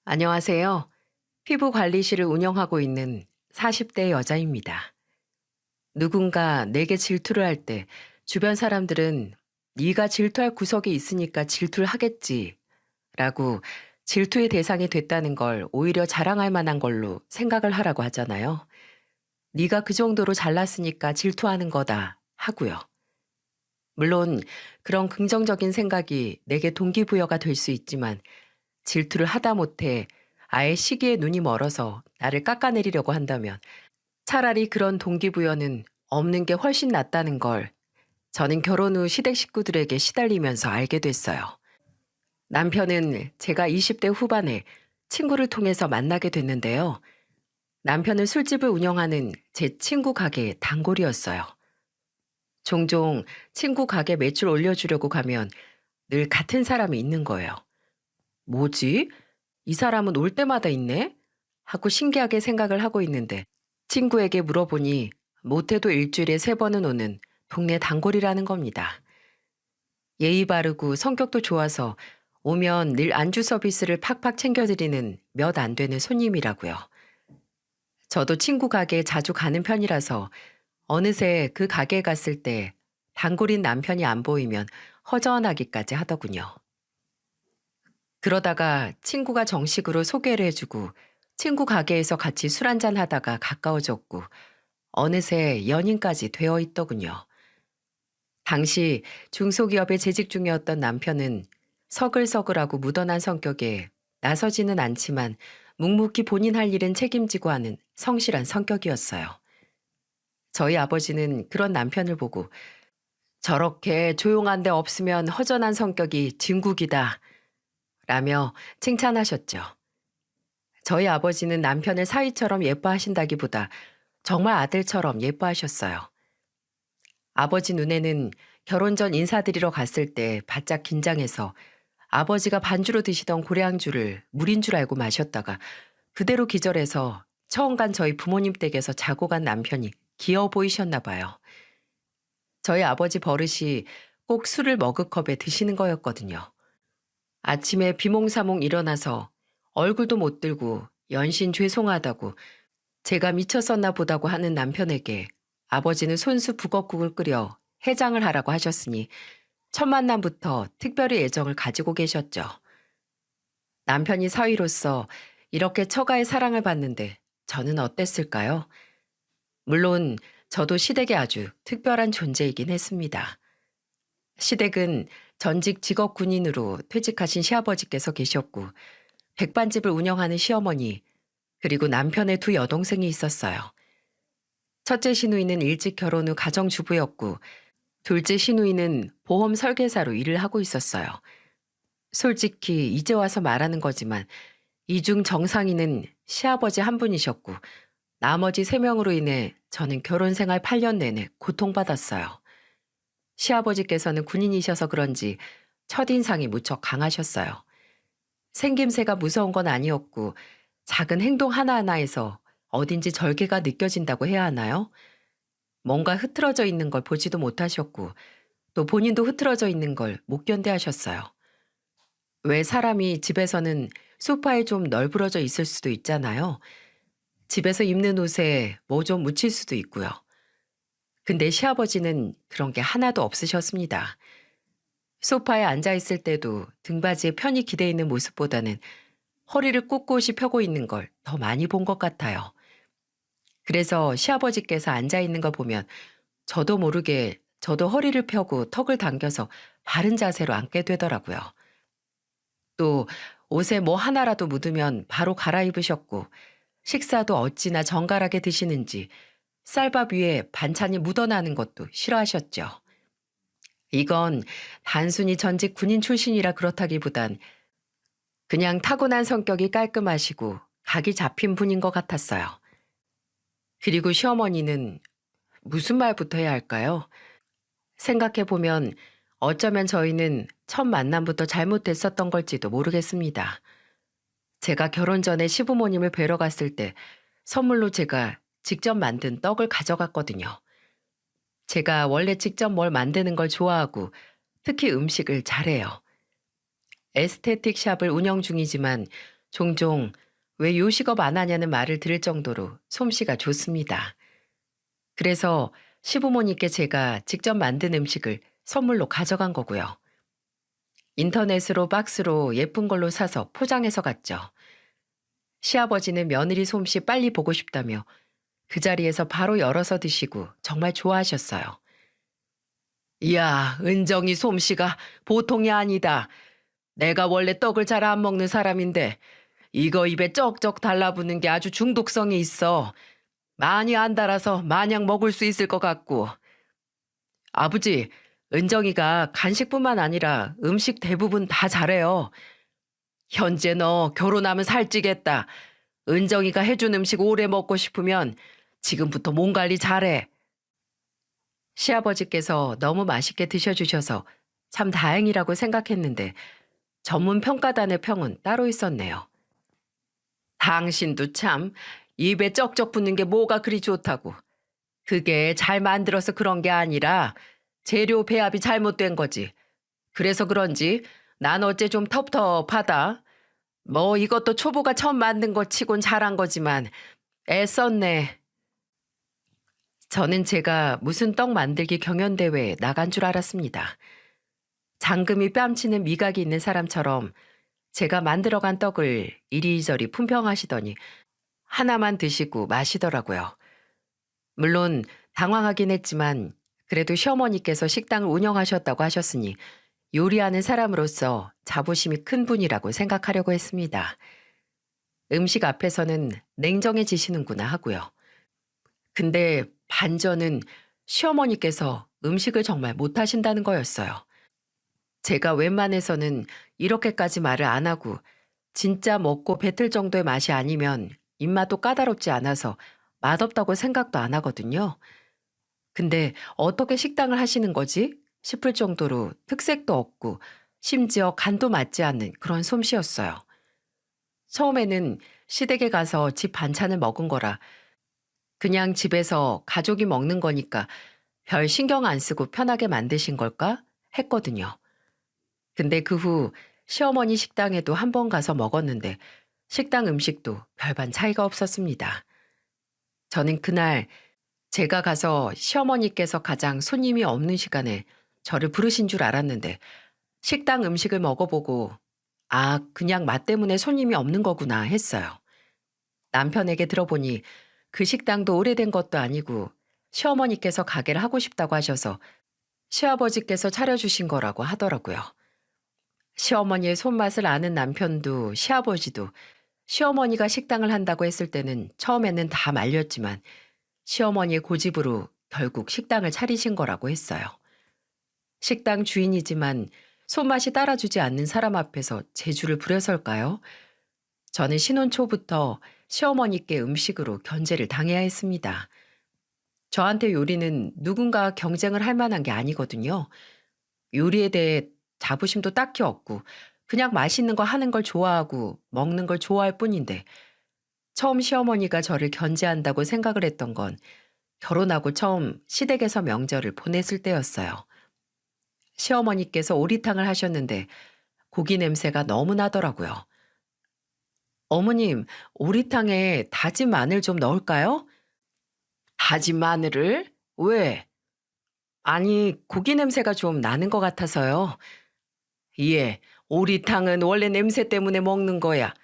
안녕하세요. 피부 관리실을 운영하고 있는 40대 여자입니다. 누군가 내게 질투를 할 때 주변 사람들은 네가 질투할 구석이 있으니까 질투를 하겠지 라고 질투의 대상이 됐다는 걸 오히려 자랑할 만한 걸로 생각을 하라고 하잖아요. 네가 그 정도로 잘났으니까 질투하는 거다 하고요. 물론 그런 긍정적인 생각이 내게 동기부여가 될 수 있지만 질투를 하다 못해 아예 시기에 눈이 멀어서 나를 깎아내리려고 한다면 차라리 그런 동기부여는 없는 게 훨씬 낫다는 걸 저는 결혼 후 시댁 식구들에게 시달리면서 알게 됐어요. 남편은 제가 20대 후반에 친구를 통해서 만나게 됐는데요. 남편은 술집을 운영하는 제 친구 가게의 단골이었어요. 종종 친구 가게 매출 올려주려고 가면 늘 같은 사람이 있는 거예요. 뭐지? 이 사람은 올 때마다 있네? 하고 신기하게 생각을 하고 있는데 친구에게 물어보니 못해도 일주일에 3번은 오는 동네 단골이라는 겁니다. 예의 바르고 성격도 좋아서 오면 늘 안주 서비스를 팍팍 챙겨드리는 몇 안 되는 손님이라고요. 저도 친구 가게에 자주 가는 편이라서 어느새 그 가게에 갔을 때 단골인 남편이 안 보이면 허전하기까지 하더군요. 그러다가 친구가 정식으로 소개를 해주고 친구 가게에서 같이 술 한잔 하다가 가까워졌고 어느새 연인까지 되어 있더군요. 당시 중소기업에 재직 중이었던 남편은 서글서글하고 무던한 성격에 나서지는 않지만 묵묵히 본인 할 일은 책임지고 하는 성실한 성격이었어요. 저희 아버지는 그런 남편을 보고 저렇게 조용한 데 없으면 허전한 성격이 진국이다 라며 칭찬하셨죠. 저희 아버지는 남편을 사위처럼 예뻐하신다기보다 정말 아들처럼 예뻐하셨어요. 아버지 눈에는 결혼 전 인사드리러 갔을 때 바짝 긴장해서 아버지가 반주로 드시던 고량주를 물인 줄 알고 마셨다가 그대로 기절해서 처음 간 저희 부모님 댁에서 자고 간 남편이 귀여워 보이셨나 봐요. 저희 아버지 버릇이 꼭 술을 머그컵에 드시는 거였거든요. 아침에 비몽사몽 일어나서 얼굴도 못 들고 연신 죄송하다고 제가 미쳤었나 보다고 하는 남편에게 아버지는 손수 북엇국을 끓여 해장을 하라고 하셨으니 첫 만남부터 특별히 애정을 가지고 계셨죠. 남편이 사위로서 이렇게 처가의 사랑을 받는데 저는 어땠을까요? 물론 저도 시댁에 아주 특별한 존재이긴 했습니다. 시댁은 전직 직업 군인으로 퇴직하신 시아버지께서 계셨고 백반집을 운영하는 시어머니 그리고 남편의 두 여동생이 있었어요. 첫째 시누이는 일찍 결혼 후 가정주부였고 둘째 시누이는 보험 설계사로 일을 하고 있었어요. 솔직히 이제 와서 말하는 거지만 이 중 정상인은 시아버지 한 분이셨고 나머지 3명으로 인해 저는 결혼 생활 8년 내내 고통받았어요. 시아버지께서는 군인이셔서 그런지 첫인상이 무척 강하셨어요. 생김새가 무서운 건 아니었고 작은 행동 하나하나에서 어딘지 절개가 느껴진다고 해야 하나요? 뭔가 흐트러져 있는 걸 보지도 못하셨고 또 본인도 흐트러져 있는 걸 못 견뎌하셨어요. 왜 사람이 집에서는 소파에 좀 널브러져 있을 수도 있잖아요. 집에서 입는 옷에 뭐 좀 묻힐 수도 있고요. 근데 시아버지는 그런 게 하나도 없으셨습니다. 소파에 앉아 있을 때도 등받이에 편히 기대 있는 모습보다는 허리를 꼿꼿이 펴고 있는 걸 더 많이 본 것 같아요. 그래서 시아버지께서 앉아 있는 거 보면 저도 모르게 저도 허리를 펴고 턱을 당겨서 바른 자세로 앉게 되더라고요. 또 옷에 뭐 하나라도 묻으면 바로 갈아입으셨고 식사도 어찌나 정갈하게 드시는지 쌀밥 위에 반찬이 묻어나는 것도 싫어하셨죠. 이건 단순히 전직 군인 출신이라 그렇다기보단 그냥 타고난 성격이 깔끔하시고 각이 잡힌 분인 것 같았어요. 그리고 시어머니는 무슨 말부터 해야 할까요? 생각해보면 어쩌면 저희는 첫 만남부터 잘못됐었던 걸지도 모르겠습니다. 제가 결혼 전에 시부모님을 뵈러 갔을 때 선물로 제가 직접 만든 떡을 가져갔거든요. 제가 원래 직접 뭘 만드는 걸 좋아하고 특히 음식을 잘해요. 에스테틱 샵을 운영 중이지만 종종 왜 요식업 안 하냐는 말을 들을 정도로 솜씨가 좋습니다. 그래서 시부모님께 제가 직접 만든 음식을 선물로 가져간 거고요. 인터넷으로 박스로 예쁜 걸로 사서 포장해서 갔죠. 시아버지는 며느리 솜씨 빨리 보고 싶다며 그 자리에서 바로 열어서 드시고 정말 좋아하셨어요. 이야, 은정이 솜씨가 보통이 아니다. 내가 원래 떡을 잘 안 먹는 사람인데 이거 입에 쩍쩍 달라붙는 게 아주 중독성이 있어. 많이 안 달아서 마냥 먹을 수 있을 것 같고. 아버지, 은정이가 간식뿐만 아니라 음식 대부분 다 잘해요. 현재 너 결혼하면 살찌겠다. 은정이가 해준 음식 오래 먹고 싶으면 지금부터 몸 관리 잘해. 시아버지께서 너무 맛있게 드셔주셔서 참 다행이라고 생각했는데 전문 평가단의 평은 따로 있었네요. 당신도 참 입에 쩍쩍 붙는 게 뭐가 그리 좋다고. 그게 잘 만들어서 그런 게 아니라 재료 배합이 잘못된 거지. 그래서 그런지 난 어째 좀 텁텁하다. 뭐 이것도 초보가 처음 만든 것 치곤 잘한 거지만 애썼네. 저는 제가 무슨 떡 만들기 경연대회에 나간 줄 알았습니다. 장금이 뺨치는 미각이 있는 사람처럼 제가 만들어간 떡을 이리저리 품평하시더니 하나만 드시고 마시더라고요. 물론 당황하긴 했지만 그래도 시어머니께서 식당을 운영하셨다고 하셨으니 요리하는 사람으로서 자부심이 큰 분이라고 생각하려고 했습니다. 음식 앞에서는 냉정해지시는구나 하고요. 근데 반전은 시어머니께서 음식을 정말 못하신다는 거였어요. 제가 웬만해서는 이렇게까지 말을 안 하고 진짜 먹고 뱉을 정도의 맛이 아니면 입맛도 까다롭지 않아서 맛없다고 생각도 안 하거든요. 근데 어떻게 식당을 하시는 거지? 싶을 정도로 특색도 없고 심지어 간도 맞지 않는 그런 솜씨였어요. 처음에는 시댁에 가서 집 반찬을 먹은 거라 그냥 집에서 가족이 먹는 거니까 별 신경 안 쓰고 편하게 만드신 걸까? 했거든요. 근데 그 후 시어머니 식당에도 한 번 가서 먹었는데 식당 음식도 별반 차이가 없었습니다. 저는 그날 제가 가서 시어머니께서 가장 손님이 없는 시간에 저를 부르신 줄 알았는데 식당 음식을 먹어보고 아, 그냥 맛 때문에 손님이 없는 거구나 했어요. 남편에게 들어보니 그 식당도 오래된 것도 아니고 시어머니께서 가게를 하고 싶다고 하셔서 시아버지께서 차려주신 거라고 하더라고요. 시어머니의 손맛을 아는 남편도 시아버지도 시어머니가 식당을 한다고 했을 때는 처음에는 다 말렸지만 시어머니의 고집으로 결국 식당을 차리신 거라고 했어요. 식당 주인이지만 손맛이 따라주지 않는 사람 앞에서 재주를 부려설까요? 저는 신혼 초부터 시어머니께 음식으로 견제를 당해야 했습니다. 저한테 요리는 누군가 경쟁을 할 만한 게 아니거든요. 요리에 대해 자부심도 딱히 없고 그냥 맛있는 거 하는 걸 좋아하고 먹는 걸 좋아할 뿐인데 처음 시어머니가 저를 견제한다고 생각을 했던 건 결혼하고 처음 시댁에서 명절을 보냈을 때였어요. 시어머니께서 오리탕을 하셨는데 고기 냄새가 너무 나더라고요. 어머님, 오리탕에 다진 마늘 좀 넣을까요? 다진 마늘을? 왜? 아니, 고기 냄새가 좀 나는 것 같아서요. 예, 오리탕은 원래 냄새 때문에 먹는 거야.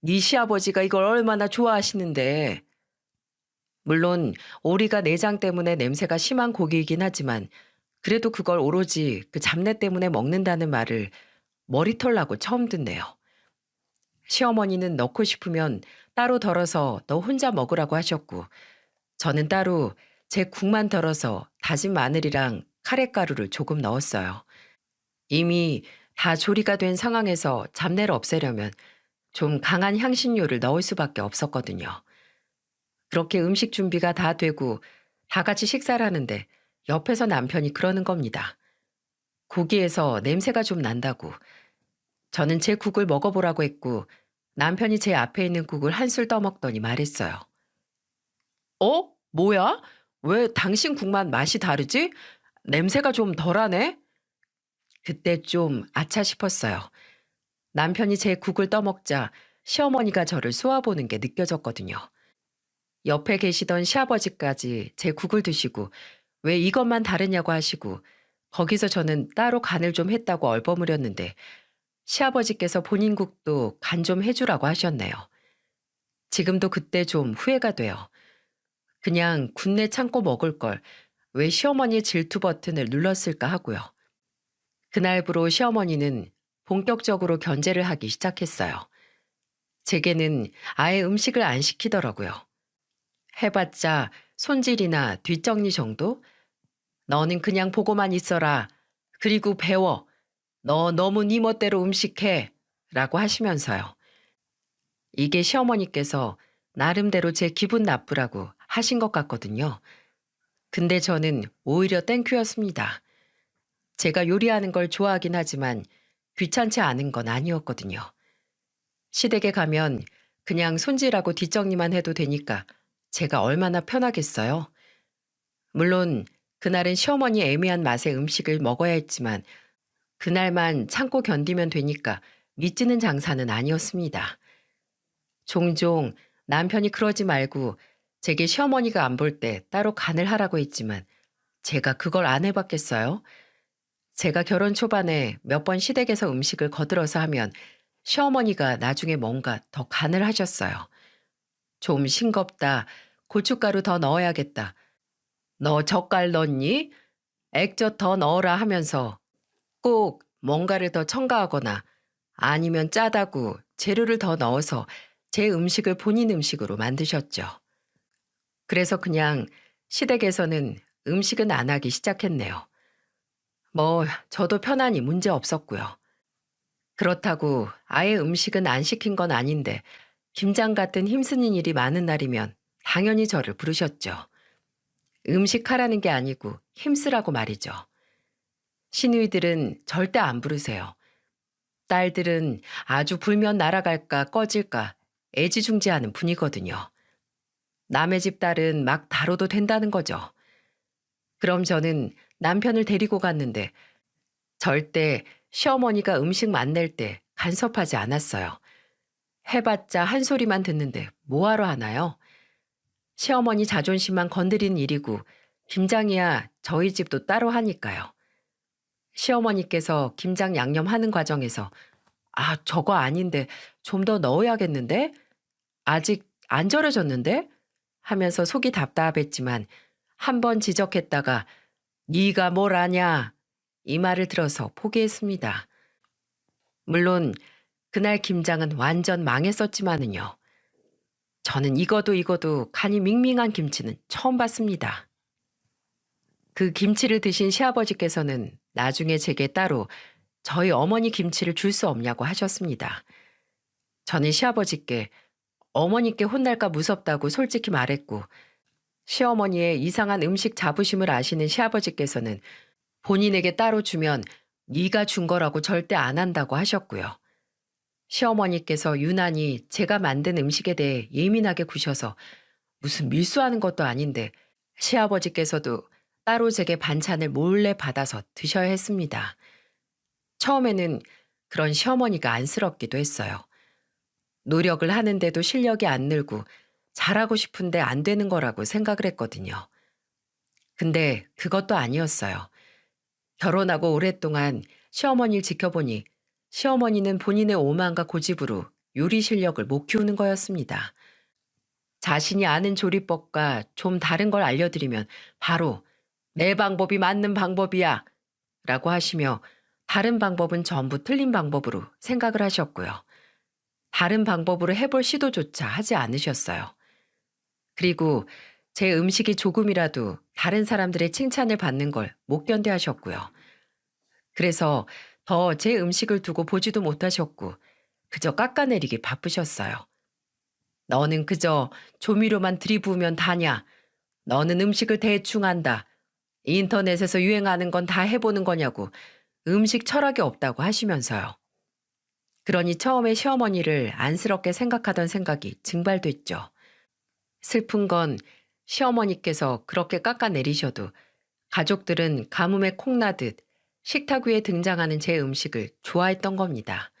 네 시아버지가 이걸 얼마나 좋아하시는데. 물론 오리가 내장 때문에 냄새가 심한 고기이긴 하지만 그래도 그걸 오로지 그 잡내 때문에 먹는다는 말을 머리털 나고 처음 듣네요. 시어머니는 넣고 싶으면 따로 덜어서 너 혼자 먹으라고 하셨고 저는 따로 제 국만 덜어서 다진 마늘이랑 카레가루를 조금 넣었어요. 이미 다 조리가 된 상황에서 잡내를 없애려면 좀 강한 향신료를 넣을 수밖에 없었거든요. 그렇게 음식 준비가 다 되고 다 같이 식사를 하는데 옆에서 남편이 그러는 겁니다. 고기에서 냄새가 좀 난다고. 저는 제 국을 먹어보라고 했고 남편이 제 앞에 있는 국을 한술 떠먹더니 말했어요. 어? 뭐야? 왜 당신 국만 맛이 다르지? 냄새가 좀 덜하네? 그때 좀 아차 싶었어요. 남편이 제 국을 떠먹자 시어머니가 저를 쏘아보는 게 느껴졌거든요. 옆에 계시던 시아버지까지 제 국을 드시고 왜 이것만 다르냐고 하시고 거기서 저는 따로 간을 좀 했다고 얼버무렸는데 시아버지께서 본인 국도 간 좀 해주라고 하셨네요. 지금도 그때 좀 후회가 돼요. 그냥 군내 참고 먹을 걸 왜 시어머니의 질투 버튼을 눌렀을까 하고요. 그날부로 시어머니는 본격적으로 견제를 하기 시작했어요. 제게는 아예 음식을 안 시키더라고요. 해봤자 손질이나 뒷정리 정도? 너는 그냥 보고만 있어라. 그리고 배워. 너 너무 네 멋대로 음식해. 라고 하시면서요. 이게 시어머니께서 나름대로 제 기분 나쁘라고 하신 것 같거든요. 근데 저는 오히려 땡큐였습니다. 제가 요리하는 걸 좋아하긴 하지만 귀찮지 않은 건 아니었거든요. 시댁에 가면 그냥 손질하고 뒷정리만 해도 되니까 제가 얼마나 편하겠어요. 물론 그날은 시어머니 애매한 맛의 음식을 먹어야 했지만 그날만 참고 견디면 되니까 미치는 장사는 아니었습니다. 종종 남편이 그러지 말고 제게 시어머니가 안 볼 때 따로 간을 하라고 했지만 제가 그걸 안 해봤겠어요? 제가 결혼 초반에 몇 번 시댁에서 음식을 거들어서 하면 시어머니가 나중에 뭔가 더 간을 하셨어요. 좀 싱겁다. 고춧가루 더 넣어야겠다. 너 젓갈 넣니? 액젓 더 넣어라 하면서 꼭 뭔가를 더 첨가하거나 아니면 짜다고 재료를 더 넣어서 제 음식을 본인 음식으로 만드셨죠. 그래서 그냥 시댁에서는 음식은 안 하기 시작했네요. 뭐 저도 편안히 문제 없었고요. 그렇다고 아예 음식은 안 시킨 건 아닌데 김장 같은 힘쓰는 일이 많은 날이면 당연히 저를 부르셨죠. 음식하라는 게 아니고 힘쓰라고 말이죠. 시누이들은 절대 안 부르세요. 딸들은 아주 불면 날아갈까 꺼질까 애지중지하는 분이거든요. 남의 집 딸은 막 다뤄도 된다는 거죠. 그럼 저는 남편을 데리고 갔는데 절대 시어머니가 음식 맛낼 때 간섭하지 않았어요. 해봤자 한 소리만 듣는데 뭐하러 하나요? 시어머니 자존심만 건드린 일이고 김장이야 저희 집도 따로 하니까요. 시어머니께서 김장 양념하는 과정에서 아, 저거 아닌데 좀 더 넣어야겠는데? 아직 안 절여졌는데? 하면서 속이 답답했지만 한 번 지적했다가 네가 뭘 아냐? 이 말을 들어서 포기했습니다. 물론 그날 김장은 완전 망했었지만은요. 저는 익어도 간이 밍밍한 김치는 처음 봤습니다. 그 김치를 드신 시아버지께서는 나중에 제게 따로 저희 어머니 김치를 줄 수 없냐고 하셨습니다. 저는 시아버지께 어머니께 혼날까 무섭다고 솔직히 말했고 시어머니의 이상한 음식 자부심을 아시는 시아버지께서는 본인에게 따로 주면 네가 준 거라고 절대 안 한다고 하셨고요. 시어머니께서 유난히 제가 만든 음식에 대해 예민하게 구셔서 무슨 밀수하는 것도 아닌데 시아버지께서도 따로 제게 반찬을 몰래 받아서 드셔야 했습니다. 처음에는 그런 시어머니가 안쓰럽기도 했어요. 노력을 하는데도 실력이 안 늘고 잘하고 싶은데 안 되는 거라고 생각을 했거든요. 근데 그것도 아니었어요. 결혼하고 오랫동안 시어머니를 지켜보니 시어머니는 본인의 오만과 고집으로 요리 실력을 못 키우는 거였습니다. 자신이 아는 조리법과 좀 다른 걸 알려드리면 바로 내 방법이 맞는 방법이야 라고 하시며 다른 방법은 전부 틀린 방법으로 생각을 하셨고요. 다른 방법으로 해볼 시도조차 하지 않으셨어요. 그리고 제 음식이 조금이라도 다른 사람들의 칭찬을 받는 걸 못 견뎌 하셨고요. 그래서 더 제 음식을 두고 보지도 못하셨고 그저 깎아내리기 바쁘셨어요. 너는 그저 조미료만 들이부으면 다냐. 너는 음식을 대충 한다. 인터넷에서 유행하는 건 다 해보는 거냐고 음식 철학이 없다고 하시면서요. 그러니 처음에 시어머니를 안쓰럽게 생각하던 생각이 증발됐죠. 슬픈 건 시어머니께서 그렇게 깎아내리셔도 가족들은 가뭄에 콩나듯 식탁 위에 등장하는 제 음식을 좋아했던 겁니다.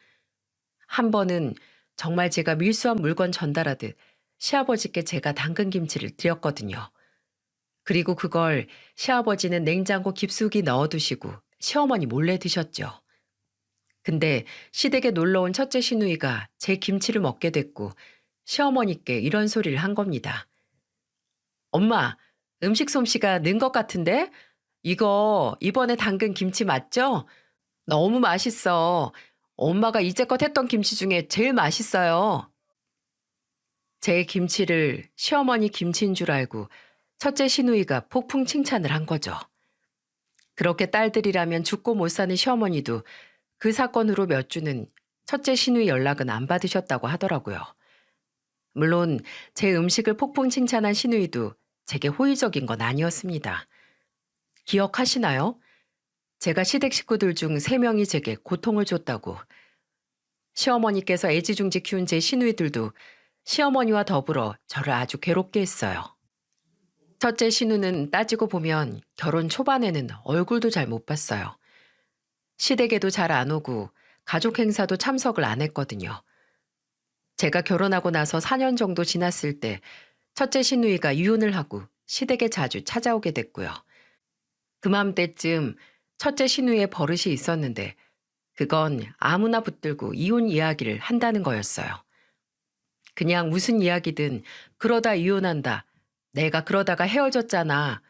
한 번은 정말 제가 밀수한 물건 전달하듯 시아버지께 제가 담근 김치를 드렸거든요. 그리고 그걸 시아버지는 냉장고 깊숙이 넣어두시고 시어머니 몰래 드셨죠. 근데 시댁에 놀러 온 첫째 시누이가 제 김치를 먹게 됐고 시어머니께 이런 소리를 한 겁니다. 엄마, 음식 솜씨가 는 것 같은데? 이거 이번에 담근 김치 맞죠? 너무 맛있어. 엄마가 이제껏 했던 김치 중에 제일 맛있어요. 제 김치를 시어머니 김치인 줄 알고 첫째 시누이가 폭풍 칭찬을 한 거죠. 그렇게 딸들이라면 죽고 못 사는 시어머니도 그 사건으로 몇 주는 첫째 시누이 연락은 안 받으셨다고 하더라고요. 물론 제 음식을 폭풍 칭찬한 시누이도 제게 호의적인 건 아니었습니다. 기억하시나요? 제가 시댁 식구들 중 3명이 제게 고통을 줬다고. 시어머니께서 애지중지 키운 제 시누이들도 시어머니와 더불어 저를 아주 괴롭게 했어요. 첫째 시누는 따지고 보면 결혼 초반에는 얼굴도 잘 못 봤어요. 시댁에도 잘 안 오고 가족 행사도 참석을 안 했거든요. 제가 결혼하고 나서 4년 정도 지났을 때 첫째 시누이가 이혼을 하고 시댁에 자주 찾아오게 됐고요. 그맘때쯤 첫째 시누이의 버릇이 있었는데 그건 아무나 붙들고 이혼 이야기를 한다는 거였어요. 그냥 무슨 이야기든 그러다 이혼한다. 내가 그러다가 헤어졌잖아.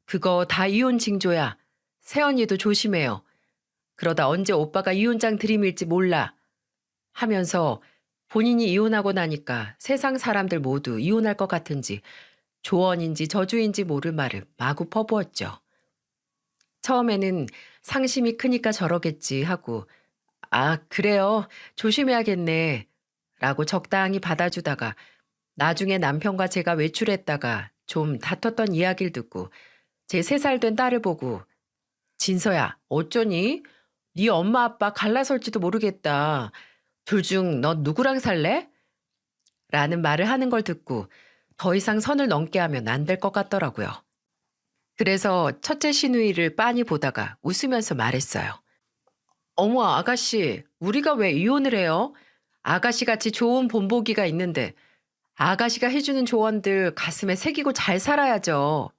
그거 다 이혼 징조야. 새언니도 조심해요. 그러다 언제 오빠가 이혼장 들이밀지 몰라. 하면서 본인이 이혼하고 나니까 세상 사람들 모두 이혼할 것 같은지 조언인지 저주인지 모를 말을 마구 퍼부었죠. 처음에는 상심이 크니까 저러겠지 하고 아, 그래요. 조심해야겠네. 라고 적당히 받아주다가 나중에 남편과 제가 외출했다가 좀 다퉜던 이야기를 듣고 제 3살 된 딸을 보고 진서야, 어쩌니? 네 엄마 아빠 갈라설지도 모르겠다. 둘 중 넌 누구랑 살래? 라는 말을 하는 걸 듣고 더 이상 선을 넘게 하면 안 될 것 같더라고요. 그래서 첫째 시누이를 빤히 보다가 웃으면서 말했어요. 어머, 아가씨, 우리가 왜 이혼을 해요? 아가씨같이 좋은 본보기가 있는데 아가씨가 해주는 조언들 가슴에 새기고 잘 살아야죠.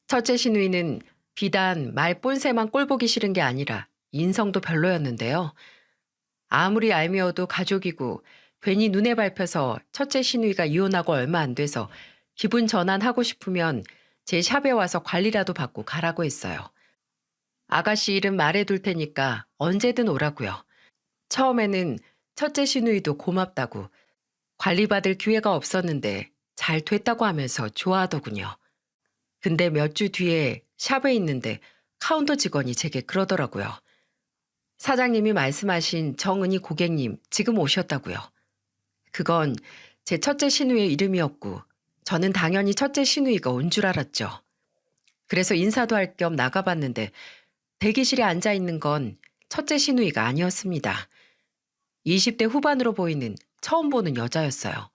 첫째 시누이는 비단 말 본새만 꼴보기 싫은 게 아니라 인성도 별로였는데요. 아무리 얄미워도 가족이고 괜히 눈에 밟혀서 첫째 시누이가 이혼하고 얼마 안 돼서 기분 전환하고 싶으면 제 샵에 와서 관리라도 받고 가라고 했어요. 아가씨 이름 말해둘 테니까 언제든 오라고요. 처음에는 첫째 시누이도 고맙다고 관리받을 기회가 없었는데 잘 됐다고 하면서 좋아하더군요. 근데 몇 주 뒤에 샵에 있는데 카운터 직원이 제게 그러더라고요. 사장님이 말씀하신 정은희 고객님 지금 오셨다고요. 그건 제 첫째 시누이의 이름이었고 저는 당연히 첫째 시누이가 온 줄 알았죠. 그래서 인사도 할 겸 나가봤는데 대기실에 앉아있는 건 첫째 시누이가 아니었습니다. 20대 후반으로 보이는 처음 보는 여자였어요.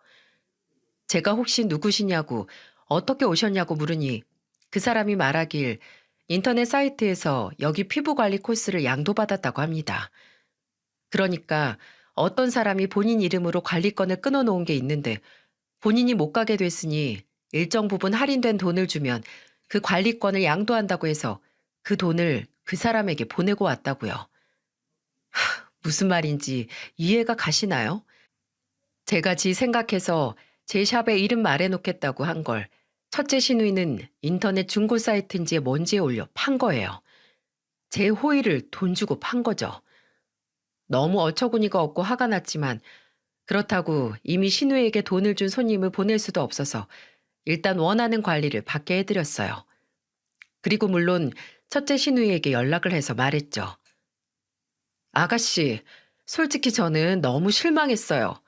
제가 혹시 누구시냐고 어떻게 오셨냐고 물으니 그 사람이 말하길 인터넷 사이트에서 여기 피부관리 코스를 양도받았다고 합니다. 그러니까 어떤 사람이 본인 이름으로 관리권을 끊어놓은 게 있는데 본인이 못 가게 됐으니 일정 부분 할인된 돈을 주면 그 관리권을 양도한다고 해서 그 돈을 그 사람에게 보내고 왔다고요. 무슨 말인지 이해가 가시나요? 제가 지 생각해서 제 샵에 이름 말해놓겠다고 한 걸 첫째 시누이는 인터넷 중고 사이트인지 뭔지에 올려 판 거예요. 제 호의를 돈 주고 판 거죠. 너무 어처구니가 없고 화가 났지만 그렇다고 이미 시누이에게 돈을 준 손님을 보낼 수도 없어서 일단 원하는 관리를 받게 해드렸어요. 그리고 물론 첫째 시누이에게 연락을 해서 말했죠. 아가씨, 솔직히 저는 너무 실망했어요.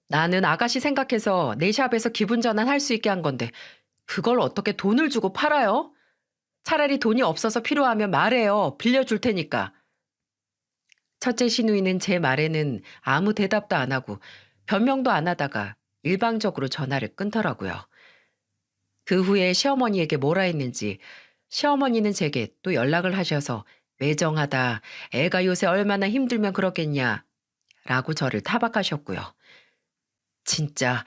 나는 아가씨 생각해서 내 샵에서 기분 전환할 수 있게 한 건데 그걸 어떻게 돈을 주고 팔아요? 차라리 돈이 없어서 필요하면 말해요. 빌려줄 테니까. 첫째 시누이는 제 말에는 아무 대답도 안 하고 변명도 안 하다가 일방적으로 전화를 끊더라고요. 그 후에 시어머니에게 뭐라 했는지 시어머니는 제게 또 연락을 하셔서 매정하다. 애가 요새 얼마나 힘들면 그러겠냐. 라고 저를 타박하셨고요. 진짜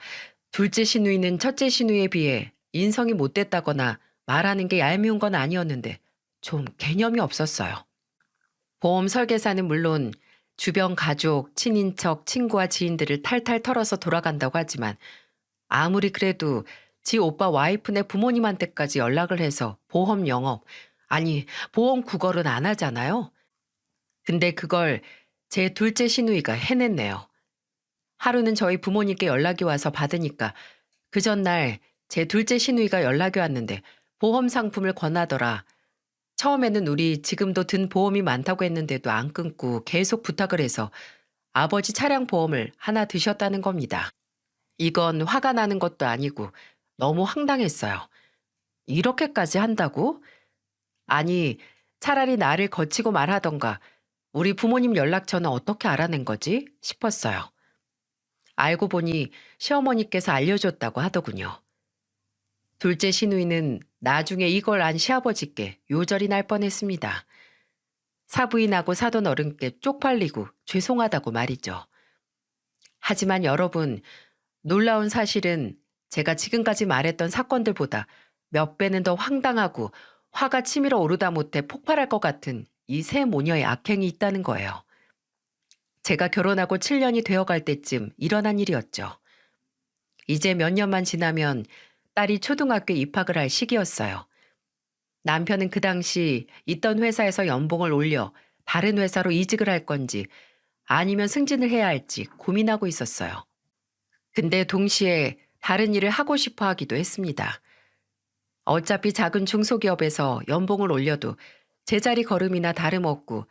둘째 시누이는 첫째 시누이에 비해 인성이 못됐다거나 말하는 게 얄미운 건 아니었는데 좀 개념이 없었어요. 보험 설계사는 물론 주변 가족, 친인척, 친구와 지인들을 탈탈 털어서 돌아간다고 하지만 아무리 그래도 지 오빠 와이프네 부모님한테까지 연락을 해서 보험 영업, 아니 보험 구걸은 안 하잖아요. 근데 그걸 제 둘째 시누이가 해냈네요. 하루는 저희 부모님께 연락이 와서 받으니까 그 전날 제 둘째 시누이가 연락이 왔는데 보험 상품을 권하더라. 처음에는 우리 지금도 든 보험이 많다고 했는데도 안 끊고 계속 부탁을 해서 아버지 차량 보험을 하나 드셨다는 겁니다. 이건 화가 나는 것도 아니고 너무 황당했어요. 이렇게까지 한다고? 아니, 차라리 나를 거치고 말하던가 우리 부모님 연락처는 어떻게 알아낸 거지? 싶었어요. 알고 보니 시어머니께서 알려줬다고 하더군요. 둘째 시누이는 나중에 이걸 안 시아버지께 요절이 날 뻔했습니다. 사부인하고 사돈 어른께 쪽팔리고 죄송하다고 말이죠. 하지만 여러분, 놀라운 사실은 제가 지금까지 말했던 사건들보다 몇 배는 더 황당하고 화가 치밀어 오르다 못해 폭발할 것 같은 이 세 모녀의 악행이 있다는 거예요. 제가 결혼하고 7년이 되어갈 때쯤 일어난 일이었죠. 이제 몇 년만 지나면 딸이 초등학교에 입학을 할 시기였어요. 남편은 그 당시 있던 회사에서 연봉을 올려 다른 회사로 이직을 할 건지 아니면 승진을 해야 할지 고민하고 있었어요. 근데 동시에 다른 일을 하고 싶어 하기도 했습니다. 어차피 작은 중소기업에서 연봉을 올려도 제자리 걸음이나 다름없고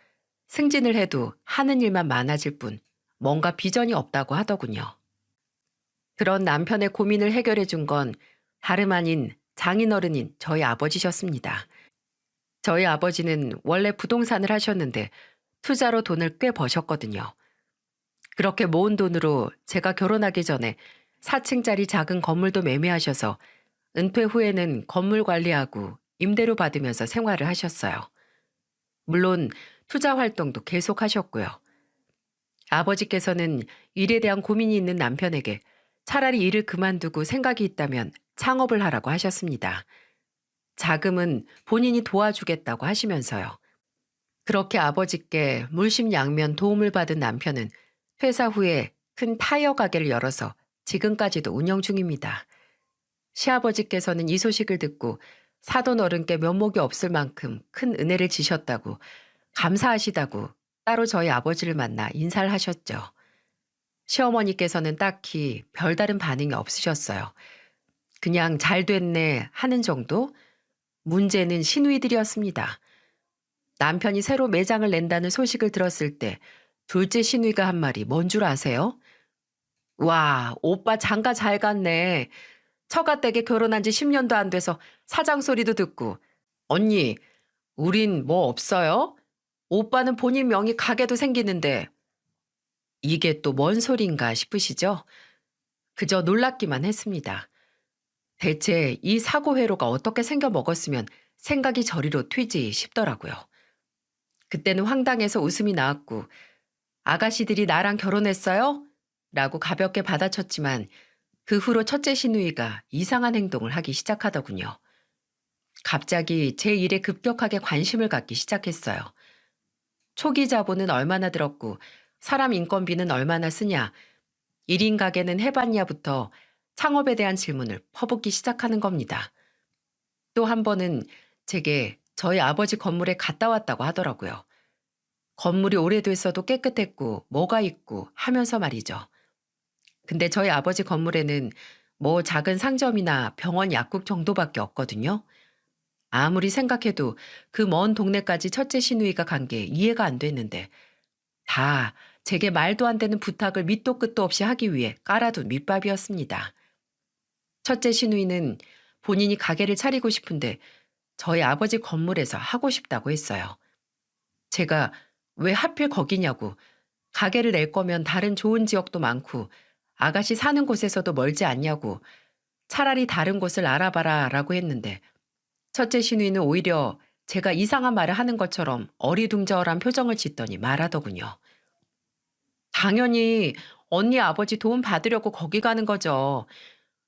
승진을 해도 하는 일만 많아질 뿐 뭔가 비전이 없다고 하더군요. 그런 남편의 고민을 해결해 준 건 다름 아닌 장인어른인 저희 아버지셨습니다. 저희 아버지는 원래 부동산을 하셨는데 투자로 돈을 꽤 버셨거든요. 그렇게 모은 돈으로 제가 결혼하기 전에 4층짜리 작은 건물도 매매하셔서 은퇴 후에는 건물 관리하고 임대료 받으면서 생활을 하셨어요. 물론 투자 활동도 계속 하셨고요. 아버지께서는 일에 대한 고민이 있는 남편에게 차라리 일을 그만두고 생각이 있다면 창업을 하라고 하셨습니다. 자금은 본인이 도와주겠다고 하시면서요. 그렇게 아버지께 물심양면 도움을 받은 남편은 퇴사 후에 큰 타이어 가게를 열어서 지금까지도 운영 중입니다. 시아버지께서는 이 소식을 듣고 사돈 어른께 면목이 없을 만큼 큰 은혜를 지셨다고 감사하시다고 따로 저희 아버지를 만나 인사를 하셨죠. 시어머니께서는 딱히 별다른 반응이 없으셨어요. 그냥 잘 됐네 하는 정도? 문제는 시누이들이었습니다. 남편이 새로 매장을 낸다는 소식을 들었을 때 둘째 시누이가 한 말이 뭔 줄 아세요? 와, 오빠 장가 잘 갔네. 처가댁에 결혼한 지 10년도 안 돼서 사장 소리도 듣고. 언니, 우린 뭐 없어요? 오빠는 본인 명의 가게도 생기는데. 이게 또 뭔 소린가 싶으시죠? 그저 놀랍기만 했습니다. 대체 이 사고 회로가 어떻게 생겨 먹었으면 생각이 저리로 튀지 싶더라고요. 그때는 황당해서 웃음이 나왔고 아가씨들이 나랑 결혼했어요? 라고 가볍게 받아쳤지만 그 후로 첫째 시누이가 이상한 행동을 하기 시작하더군요. 갑자기 제 일에 급격하게 관심을 갖기 시작했어요. 초기 자본은 얼마나 들었고 사람 인건비는 얼마나 쓰냐, 1인 가게는 해봤냐부터 창업에 대한 질문을 퍼붓기 시작하는 겁니다. 또 한 번은 제게 저희 아버지 건물에 갔다 왔다고 하더라고요. 건물이 오래됐어도 깨끗했고 뭐가 있고 하면서 말이죠. 근데 저희 아버지 건물에는 뭐 작은 상점이나 병원 약국 정도밖에 없거든요. 아무리 생각해도 그 먼 동네까지 첫째 시누이가 간 게 이해가 안 됐는데 다 제게 말도 안 되는 부탁을 밑도 끝도 없이 하기 위해 깔아둔 밑밥이었습니다. 첫째 시누이는 본인이 가게를 차리고 싶은데 저희 아버지 건물에서 하고 싶다고 했어요. 제가 왜 하필 거기냐고, 가게를 낼 거면 다른 좋은 지역도 많고 아가씨 사는 곳에서도 멀지 않냐고, 차라리 다른 곳을 알아봐라 라고 했는데 첫째 시누이는 오히려 제가 이상한 말을 하는 것처럼 어리둥절한 표정을 짓더니 말하더군요. 당연히 언니 아버지 도움 받으려고 거기 가는 거죠.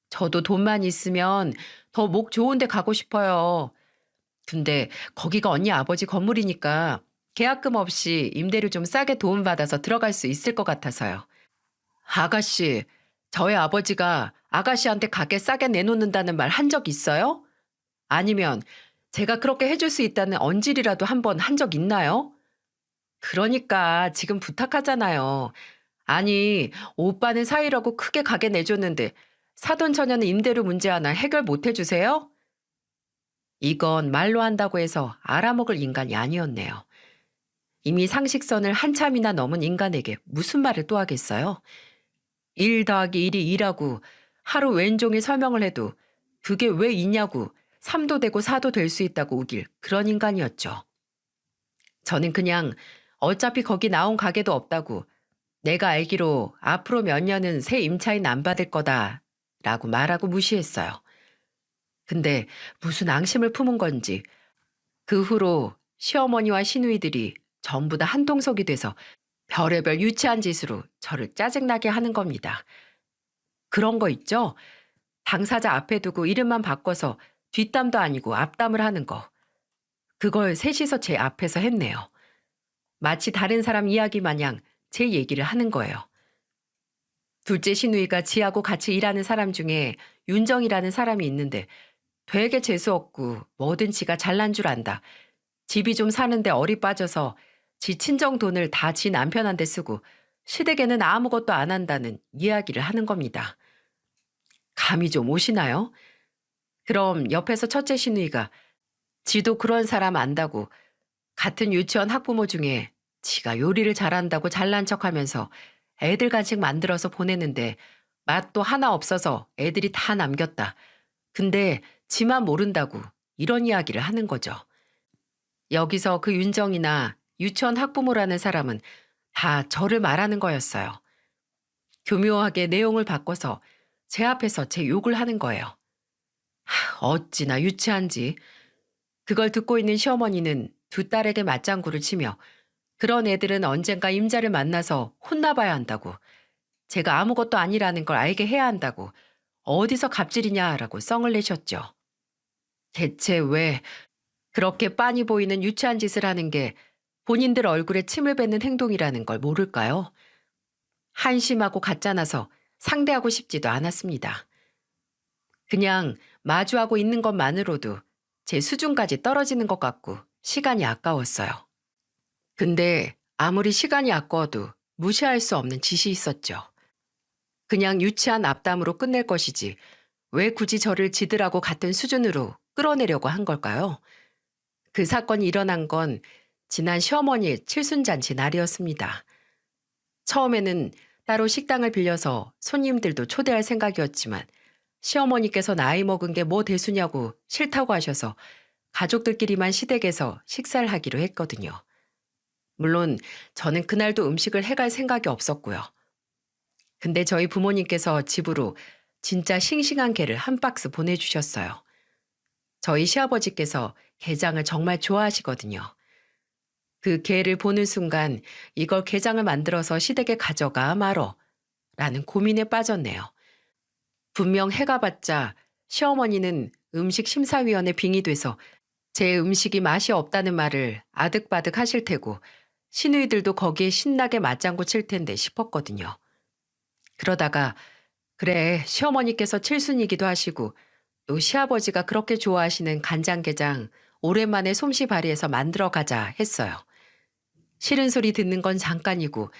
저도 돈만 있으면 더 목 좋은 데 가고 싶어요. 근데 거기가 언니 아버지 건물이니까 계약금 없이 임대료 좀 싸게 도움받아서 들어갈 수 있을 것 같아서요. 아가씨, 저희 아버지가 아가씨한테 가게 싸게 내놓는다는 말 한 적 있어요? 아니면 제가 그렇게 해줄 수 있다는 언질이라도 한 번 한 적 있나요? 그러니까 지금 부탁하잖아요. 아니, 오빠는 사이라고 크게 가게 내줬는데 사돈 처녀는 임대료 문제 하나 해결 못 해주세요? 이건 말로 한다고 해서 알아먹을 인간이 아니었네요. 이미 상식선을 한참이나 넘은 인간에게 무슨 말을 또 하겠어요? 1 더하기 1이 2라고 하루 왼종일 설명을 해도 그게 왜 있냐고 3도 되고 4도 될 수 있다고 우길 그런 인간이었죠. 저는 그냥 어차피 거기 나온 가게도 없다고 내가 알기로 앞으로 몇 년은 새 임차인 안 받을 거다 라고 말하고 무시했어요. 근데 무슨 앙심을 품은 건지 그 후로 시어머니와 시누이들이 전부 다 한통속이 돼서 별의별 유치한 짓으로 저를 짜증나게 하는 겁니다. 그런 거 있죠? 당사자 앞에 두고 이름만 바꿔서 뒷담도 아니고 앞담을 하는 거. 그걸 셋이서 제 앞에서 했네요. 마치 다른 사람 이야기 마냥 제 얘기를 하는 거예요. 둘째 시누이가 지하고 같이 일하는 사람 중에 윤정이라는 사람이 있는데 되게 재수없고 뭐든 지가 잘난 줄 안다. 집이 좀 사는데 어리 빠져서 지 친정 돈을 다 지 남편한테 쓰고 시댁에는 아무것도 안 한다는 이야기를 하는 겁니다. 감이 좀 오시나요? 그럼 옆에서 첫째 시누이가 지도 그런 사람 안다고 같은 유치원 학부모 중에 지가 요리를 잘한다고 잘난 척하면서 애들 간식 만들어서 보내는데 맛도 하나 없어서 애들이 다 남겼다. 근데 지만 모른다고 이런 이야기를 하는 거죠. 여기서 그 윤정이나 유치원 학부모라는 사람은 다 저를 말하는 거였어요. 교묘하게 내용을 바꿔서 제 앞에서 제 욕을 하는 거예요. 어찌나 유치한지. 그걸 듣고 있는 시어머니는 두 딸에게 맞장구를 치며 그런 애들은 언젠가 임자를 만나서 혼나봐야 한다고, 제가 아무것도 아니라는 걸 알게 해야 한다고, 어디서 갑질이냐라고 썽을 내셨죠. 대체 왜 그렇게 빤히 보이는 유치한 짓을 하는 게 본인들 얼굴에 침을 뱉는 행동이라는 걸 모를까요? 한심하고 가짜나서 상대하고 싶지도 않았습니다. 그냥 마주하고 있는 것만으로도 제 수준까지 떨어지는 것 같고 시간이 아까웠어요. 근데 아무리 시간이 아까워도 무시할 수 없는 짓이 있었죠. 그냥 유치한 앞담으로 끝낼 것이지 왜 굳이 저를 지들하고 같은 수준으로 끌어내려고 한 걸까요? 그 사건이 일어난 건 지난 시어머니의 칠순잔치 날이었습니다. 처음에는 따로 식당을 빌려서 손님들도 초대할 생각이었지만 시어머니께서 나이 먹은 게 뭐 대수냐고 싫다고 하셔서 가족들끼리만 시댁에서 식사를 하기로 했거든요. 물론 저는 그날도 음식을 해갈 생각이 없었고요. 근데 저희 부모님께서 집으로 진짜 싱싱한 게를 한 박스 보내주셨어요. 저희 시아버지께서 게장을 정말 좋아하시거든요. 그 게를 보는 순간 이걸 게장을 만들어서 시댁에 가져가 말어 라는 고민에 빠졌네요. 분명 해가 봤자 시어머니는 음식 심사위원회 빙의 돼서 제 음식이 맛이 없다는 말을 아득바득 하실 테고 시누이들도 거기에 신나게 맞장구 칠 텐데 싶었거든요. 그러다가 그래, 시어머니께서 칠순이기도 하시고 또 시아버지가 그렇게 좋아하시는 간장게장 오랜만에 솜씨 발휘해서 만들어 가자 했어요. 싫은 소리 듣는 건 잠깐이고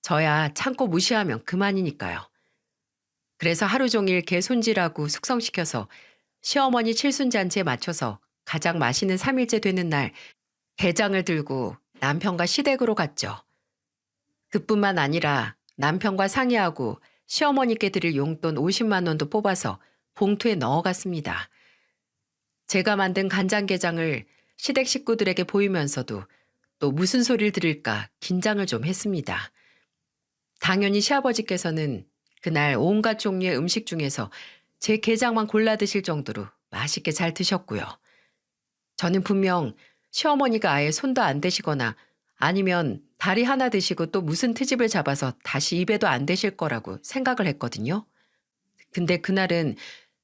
저야 참고 무시하면 그만이니까요. 그래서 하루 종일 개 손질하고 숙성시켜서 시어머니 칠순잔치에 맞춰서 가장 맛있는 3일째 되는 날 게장을 들고 남편과 시댁으로 갔죠. 그뿐만 아니라 남편과 상의하고 시어머니께 드릴 용돈 50만 원도 뽑아서 봉투에 넣어갔습니다. 제가 만든 간장게장을 시댁 식구들에게 보이면서도 또 무슨 소리를 들을까 긴장을 좀 했습니다. 당연히 시아버지께서는 그날 온갖 종류의 음식 중에서 제 게장만 골라 드실 정도로 맛있게 잘 드셨고요. 저는 분명 시어머니가 아예 손도 안 대시거나 아니면 다리 하나 드시고 또 무슨 트집을 잡아서 다시 입에도 안 대실 거라고 생각을 했거든요. 근데 그날은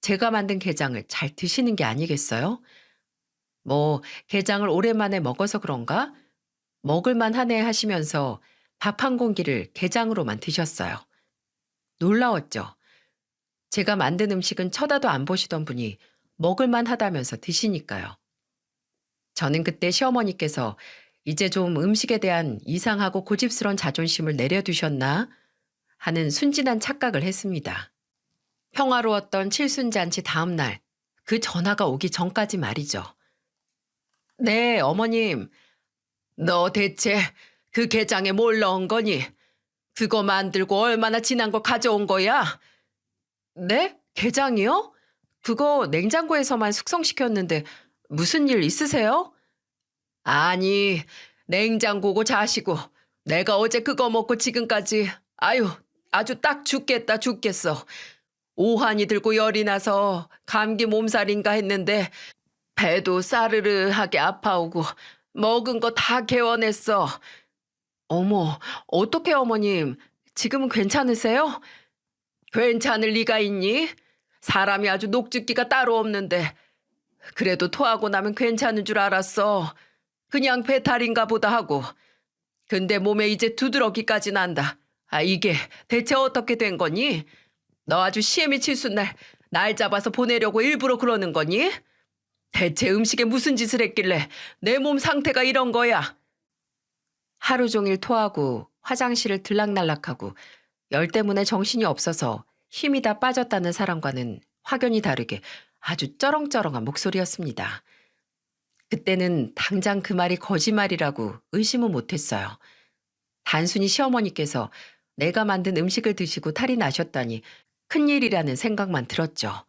제가 만든 게장을 잘 드시는 게 아니겠어요? 뭐 게장을 오랜만에 먹어서 그런가? 먹을만 하네 하시면서 밥 한 공기를 게장으로만 드셨어요. 놀라웠죠. 제가 만든 음식은 쳐다도 안 보시던 분이 먹을만 하다면서 드시니까요. 저는 그때 시어머니께서 이제 좀 음식에 대한 이상하고 고집스러운 자존심을 내려두셨나 하는 순진한 착각을 했습니다. 평화로웠던 칠순잔치 다음 날, 그 전화가 오기 전까지 말이죠. 네, 어머님. 너 대체 그 게장에 뭘 넣은 거니? 그거 만들고 얼마나 지난 거 가져온 거야? 네? 게장이요? 그거 냉장고에서만 숙성시켰는데 무슨 일 있으세요? 아니, 냉장고고 자시고 내가 어제 그거 먹고 지금까지 아유, 아주 딱 죽겠다 죽겠어. 오한이 들고 열이 나서 감기 몸살인가 했는데 배도 싸르르하게 아파오고 먹은 거 다 개원했어. 어머, 어떡해 어머님. 지금은 괜찮으세요? 괜찮을 리가 있니? 사람이 아주 녹즙기가 따로 없는데 그래도 토하고 나면 괜찮은 줄 알았어. 그냥 배탈인가 보다 하고. 근데 몸에 이제 두드러기까지 난다. 아, 이게 대체 어떻게 된 거니? 너 아주 시애미 칠순날 날 잡아서 보내려고 일부러 그러는 거니? 대체 음식에 무슨 짓을 했길래 내 몸 상태가 이런 거야? 하루 종일 토하고 화장실을 들락날락하고 열 때문에 정신이 없어서 힘이 다 빠졌다는 사람과는 확연히 다르게 아주 쩌렁쩌렁한 목소리였습니다. 그때는 당장 그 말이 거짓말이라고 의심은 못했어요. 단순히 시어머니께서 내가 만든 음식을 드시고 탈이 나셨다니 큰일이라는 생각만 들었죠.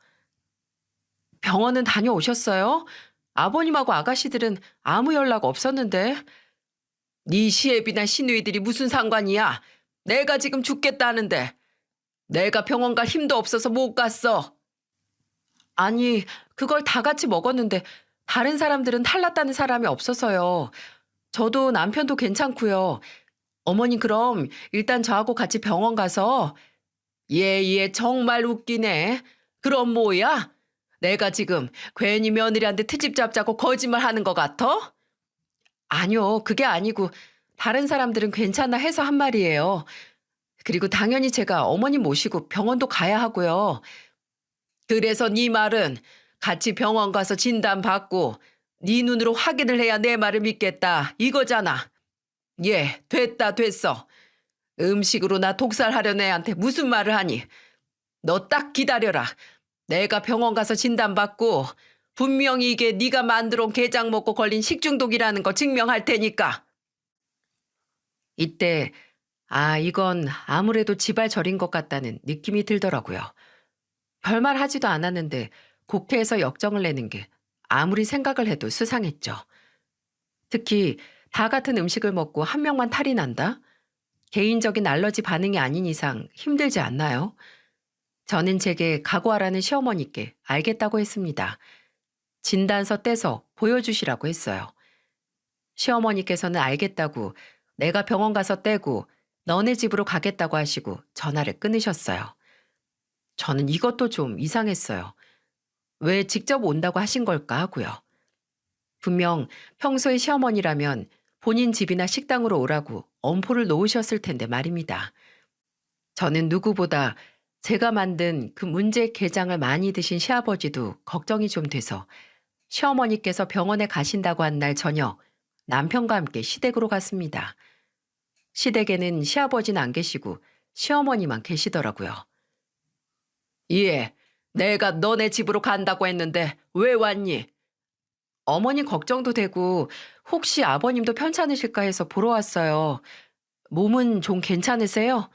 병원은 다녀오셨어요? 아버님하고 아가씨들은 아무 연락 없었는데. 네 시애비나 시누이들이 무슨 상관이야? 내가 지금 죽겠다는데. 내가 병원 갈 힘도 없어서 못 갔어. 아니, 그걸 다 같이 먹었는데 다른 사람들은 탈났다는 사람이 없어서요. 저도 남편도 괜찮고요. 어머님 그럼 일단 저하고 같이 병원 가서. 예, 정말 웃기네. 그럼 뭐야? 내가 지금 괜히 며느리한테 트집 잡자고 거짓말 하는 것 같아? 아니요, 그게 아니고 다른 사람들은 괜찮아 해서 한 말이에요. 그리고 당연히 제가 어머님 모시고 병원도 가야 하고요. 그래서 네 말은 같이 병원 가서 진단 받고 네 눈으로 확인을 해야 내 말을 믿겠다 이거잖아. 예, 됐어. 음식으로 나 독살하려는 애한테 무슨 말을 하니? 너 딱 기다려라. 내가 병원 가서 진단받고 분명히 이게 네가 만들어 온 게장 먹고 걸린 식중독이라는 거 증명할 테니까. 이때 이건 아무래도 지발저린 것 같다는 느낌이 들더라고요. 별말 하지도 않았는데 국회에서 역정을 내는 게 아무리 생각을 해도 수상했죠. 특히 다 같은 음식을 먹고 한 명만 탈이 난다? 개인적인 알러지 반응이 아닌 이상 힘들지 않나요? 저는 제게 각오하라는 시어머니께 알겠다고 했습니다. 진단서 떼서 보여주시라고 했어요. 시어머니께서는 알겠다고 내가 병원 가서 떼고 너네 집으로 가겠다고 하시고 전화를 끊으셨어요. 저는 이것도 좀 이상했어요. 왜 직접 온다고 하신 걸까 하고요. 분명 평소에 시어머니라면 본인 집이나 식당으로 오라고 엄포를 놓으셨을 텐데 말입니다. 저는 누구보다 제가 만든 그 문제 게장을 많이 드신 시아버지도 걱정이 좀 돼서 시어머니께서 병원에 가신다고 한 날 저녁 남편과 함께 시댁으로 갔습니다. 시댁에는 시아버지는 안 계시고 시어머니만 계시더라고요. 예, 내가 너네 집으로 간다고 했는데 왜 왔니? 어머니 걱정도 되고 혹시 아버님도 편찮으실까 해서 보러 왔어요. 몸은 좀 괜찮으세요?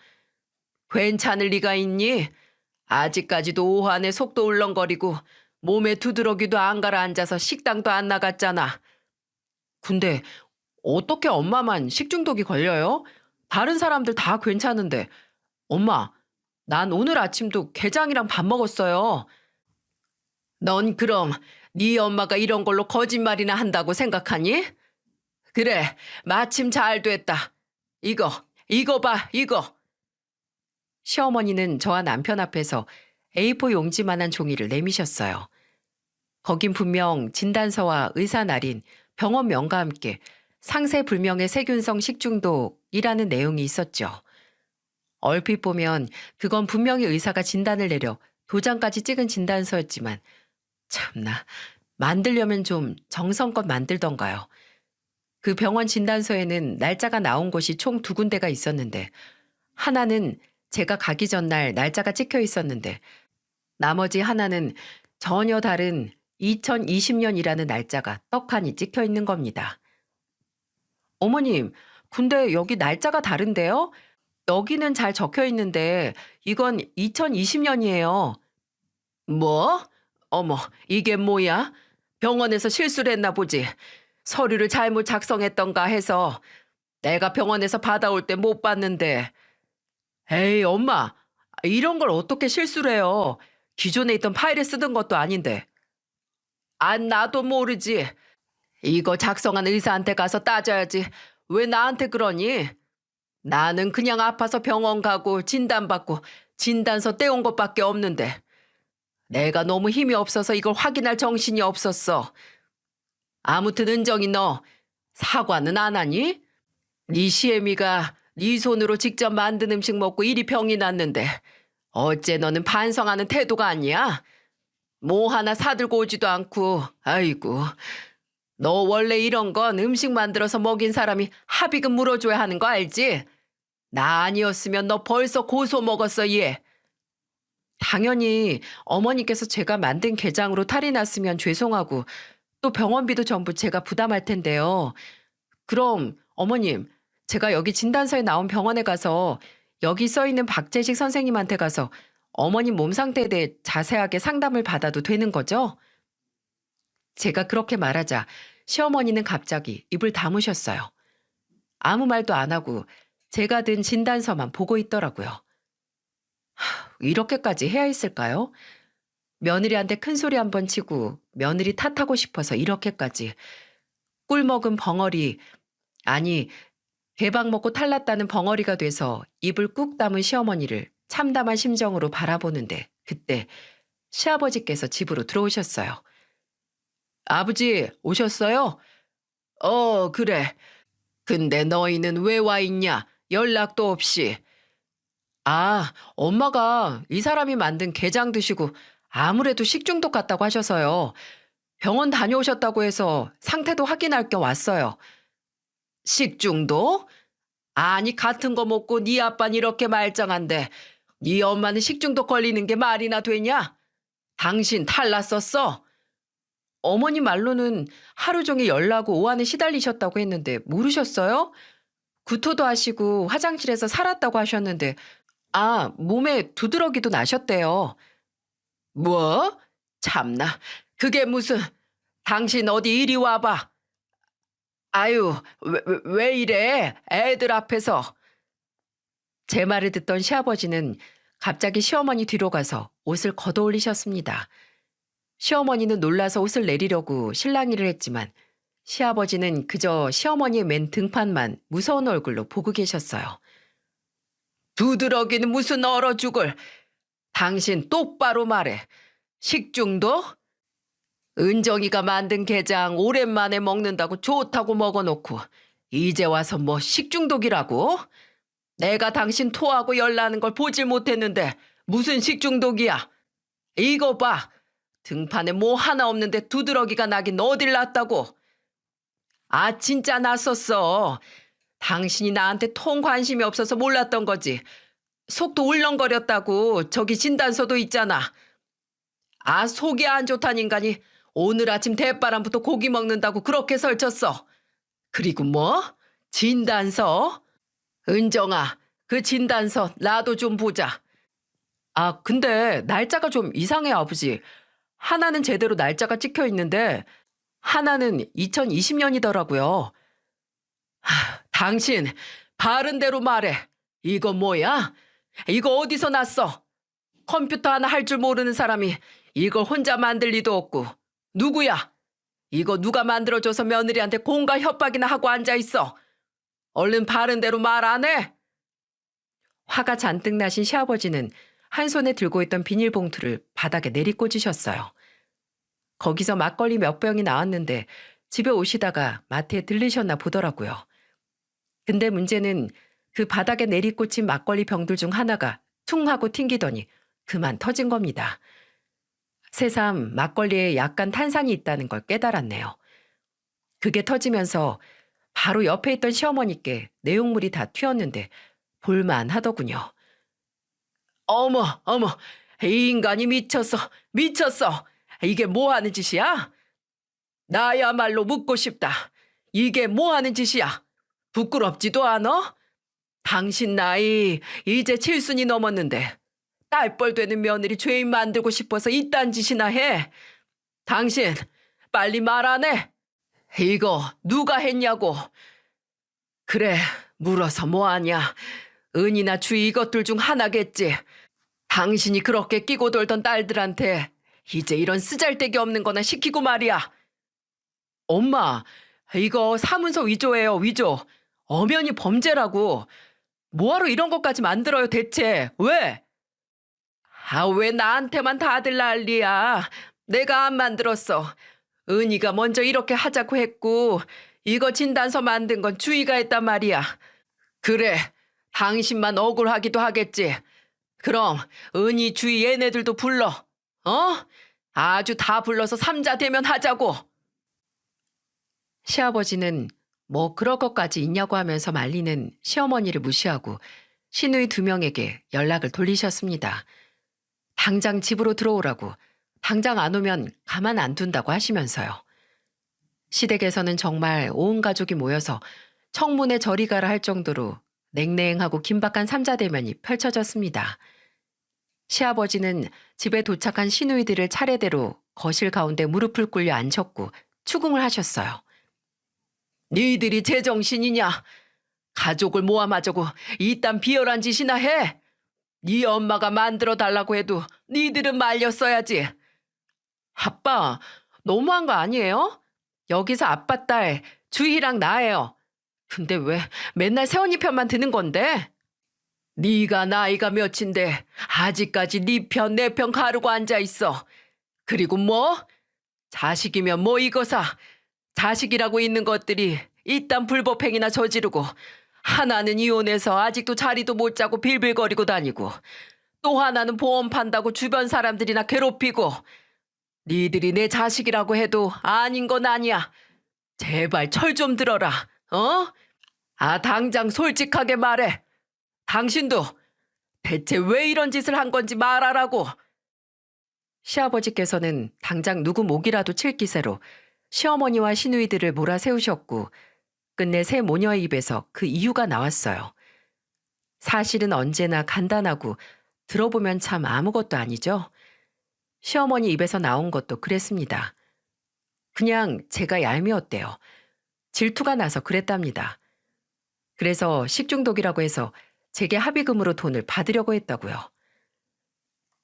괜찮을 리가 있니? 아직까지도 오한에 속도 울렁거리고 몸에 두드러기도 안 가라앉아서 식당도 안 나갔잖아. 근데 어떻게 엄마만 식중독이 걸려요? 다른 사람들 다 괜찮은데. 엄마, 난 오늘 아침도 게장이랑 밥 먹었어요. 넌 그럼 네 엄마가 이런 걸로 거짓말이나 한다고 생각하니? 그래, 마침 잘 됐다. 이거 봐, 이거. 시어머니는 저와 남편 앞에서 A4 용지만한 종이를 내미셨어요. 거긴 분명 진단서와 의사 날인, 병원 명과 함께 상세불명의 세균성 식중독이라는 내용이 있었죠. 얼핏 보면 그건 분명히 의사가 진단을 내려 도장까지 찍은 진단서였지만 참나, 만들려면 좀 정성껏 만들던가요. 그 병원 진단서에는 날짜가 나온 곳이 총 2군데가 있었는데 하나는 제가 가기 전날 날짜가 찍혀 있었는데 나머지 하나는 전혀 다른 2020년이라는 날짜가 떡하니 찍혀 있는 겁니다. 어머님, 근데 여기 날짜가 다른데요? 여기는 잘 적혀 있는데 이건 2020년이에요. 뭐? 어머, 이게 뭐야? 병원에서 실수를 했나 보지. 서류를 잘못 작성했던가 해서 내가 병원에서 받아올 때 못 봤는데. 에이, 엄마, 이런 걸 어떻게 실수를 해요? 기존에 있던 파일에 쓰던 것도 아닌데. 나도 모르지. 이거 작성한 의사한테 가서 따져야지. 왜 나한테 그러니? 나는 그냥 아파서 병원 가고 진단받고 진단서 떼온 것밖에 없는데. 내가 너무 힘이 없어서 이걸 확인할 정신이 없었어. 아무튼 은정이 너 사과는 안 하니? 네 시애미가 네 손으로 직접 만든 음식 먹고 이리 병이 났는데 어째 너는 반성하는 태도가 아니야? 뭐 하나 사들고 오지도 않고. 아이고. 너 원래 이런 건 음식 만들어서 먹인 사람이 합의금 물어줘야 하는 거 알지? 나 아니었으면 너 벌써 고소 먹었어 얘. 당연히 어머니께서 제가 만든 게장으로 탈이 났으면 죄송하고 또 병원비도 전부 제가 부담할 텐데요. 그럼 어머님, 제가 여기 진단서에 나온 병원에 가서 여기 써있는 박재식 선생님한테 가서 어머님 몸 상태에 대해 자세하게 상담을 받아도 되는 거죠? 제가 그렇게 말하자 시어머니는 갑자기 입을 다무셨어요. 아무 말도 안 하고 제가 든 진단서만 보고 있더라고요. 이렇게까지 해야 했을까요? 며느리한테 큰 소리 한번 치고 며느리 탓하고 싶어서 이렇게까지. 꿀 먹은 벙어리, 아니 대박 먹고 탈났다는 벙어리가 돼서 입을 꾹 다문 시어머니를 참담한 심정으로 바라보는데 그때 시아버지께서 집으로 들어오셨어요. 아버지 오셨어요? 그래. 근데 너희는 왜 와 있냐? 연락도 없이. 엄마가 이 사람이 만든 게장 드시고 아무래도 식중독 같다고 하셔서요. 병원 다녀오셨다고 해서 상태도 확인할 겸 왔어요. 식중독? 아니 같은 거 먹고 네 아빠는 이렇게 말짱한데 네 엄마는 식중독 걸리는 게 말이나 되냐? 당신 탈났었어? 어머니 말로는 하루 종일 열나고 오한에 시달리셨다고 했는데 모르셨어요? 구토도 하시고 화장실에서 살았다고 하셨는데 몸에 두드러기도 나셨대요. 뭐? 참나. 그게 무슨. 당신 어디 이리 와봐. 아유, 왜 이래? 애들 앞에서. 제 말을 듣던 시아버지는 갑자기 시어머니 뒤로 가서 옷을 걷어올리셨습니다. 시어머니는 놀라서 옷을 내리려고 실랑이를 했지만 시아버지는 그저 시어머니의 맨 등판만 무서운 얼굴로 보고 계셨어요. 두드러기는 무슨 얼어 죽을. 당신 똑바로 말해. 식중독? 은정이가 만든 게장 오랜만에 먹는다고 좋다고 먹어놓고 이제 와서 뭐 식중독이라고? 내가 당신 토하고 열나는 걸 보질 못했는데 무슨 식중독이야? 이거 봐. 등판에 뭐 하나 없는데 두드러기가 나긴 어딜 났다고. 진짜 났었어. 당신이 나한테 통 관심이 없어서 몰랐던 거지. 속도 울렁거렸다고 저기 진단서도 있잖아. 속이 안 좋단 인간이 오늘 아침 대바람부터 고기 먹는다고 그렇게 설쳤어. 그리고 뭐? 진단서? 은정아, 그 진단서 나도 좀 보자. 근데 날짜가 좀 이상해 아버지. 하나는 제대로 날짜가 찍혀 있는데 하나는 2020년이더라고요. 당신 바른 대로 말해. 이거 뭐야? 이거 어디서 났어? 컴퓨터 하나 할 줄 모르는 사람이 이걸 혼자 만들 리도 없고. 누구야? 이거 누가 만들어줘서 며느리한테 공갈 협박이나 하고 앉아있어. 얼른 바른 대로 말 안 해? 화가 잔뜩 나신 시아버지는 한 손에 들고 있던 비닐봉투를 바닥에 내리꽂으셨어요. 거기서 막걸리 몇 병이 나왔는데 집에 오시다가 마트에 들르셨나 보더라고요. 근데 문제는 그 바닥에 내리꽂힌 막걸리 병들 중 하나가 퉁 하고 튕기더니 그만 터진 겁니다. 새삼 막걸리에 약간 탄산이 있다는 걸 깨달았네요. 그게 터지면서 바로 옆에 있던 시어머니께 내용물이 다 튀었는데 볼만 하더군요. 어머, 어머, 이 인간이 미쳤어, 미쳤어. 이게 뭐 하는 짓이야? 나야말로 묻고 싶다. 이게 뭐 하는 짓이야? 부끄럽지도 않아? 당신 나이 이제 7순이 넘었는데 딸뻘 되는 며느리 죄인 만들고 싶어서 이딴 짓이나 해. 당신 빨리 말 안 해? 이거 누가 했냐고. 그래, 물어서 뭐하냐. 은이나 주희 이것들 중 하나겠지. 당신이 그렇게 끼고 돌던 딸들한테 이제 이런 쓰잘데기 없는 거나 시키고 말이야. 엄마, 이거 사문서 위조예요, 위조. 엄연히 범죄라고. 뭐하러 이런 것까지 만들어요, 대체. 왜? 왜 나한테만 다들 난리야. 내가 안 만들었어. 은희가 먼저 이렇게 하자고 했고 이거 진단서 만든 건 주희가 했단 말이야. 그래, 당신만 억울하기도 하겠지. 그럼 은희, 주희 얘네들도 불러. 어? 아주 다 불러서 삼자 대면하자고. 시아버지는 뭐 그럴 것까지 있냐고 하면서 말리는 시어머니를 무시하고 시누이 2명에게 연락을 돌리셨습니다. 당장 집으로 들어오라고, 당장 안 오면 가만 안 둔다고 하시면서요. 시댁에서는 정말 온 가족이 모여서 청문회 저리 가라 할 정도로 냉랭하고 긴박한 삼자대면이 펼쳐졌습니다. 시아버지는 집에 도착한 시누이들을 차례대로 거실 가운데 무릎을 꿇려 앉혔고 추궁을 하셨어요. 니들이 제정신이냐? 가족을 모함하자고 이딴 비열한 짓이나 해? 네 엄마가 만들어 달라고 해도 니들은 말렸어야지. 아빠, 너무한 거 아니에요? 여기서 아빠 딸 주희랑 나예요. 근데 왜 맨날 새언니 편만 드는 건데? 네가 나이가 몇인데 아직까지 네 편 내 편 가르고 앉아있어. 그리고 뭐? 자식이면 뭐 이거사. 자식이라고 있는 것들이 이딴 불법행위나 저지르고 하나는 이혼해서 아직도 자리도 못 잡고 빌빌거리고 다니고 또 하나는 보험 판다고 주변 사람들이나 괴롭히고 니들이 내 자식이라고 해도 아닌 건 아니야. 제발 철 좀 들어라. 어? 당장 솔직하게 말해. 당신도 대체 왜 이런 짓을 한 건지 말하라고. 시아버지께서는 당장 누구 목이라도 칠 기세로 시어머니와 시누이들을 몰아세우셨고 끝내 새 모녀의 입에서 그 이유가 나왔어요. 사실은 언제나 간단하고 들어보면 참 아무것도 아니죠. 시어머니 입에서 나온 것도 그랬습니다. 그냥 제가 얄미웠대요. 질투가 나서 그랬답니다. 그래서 식중독이라고 해서 제게 합의금으로 돈을 받으려고 했다고요.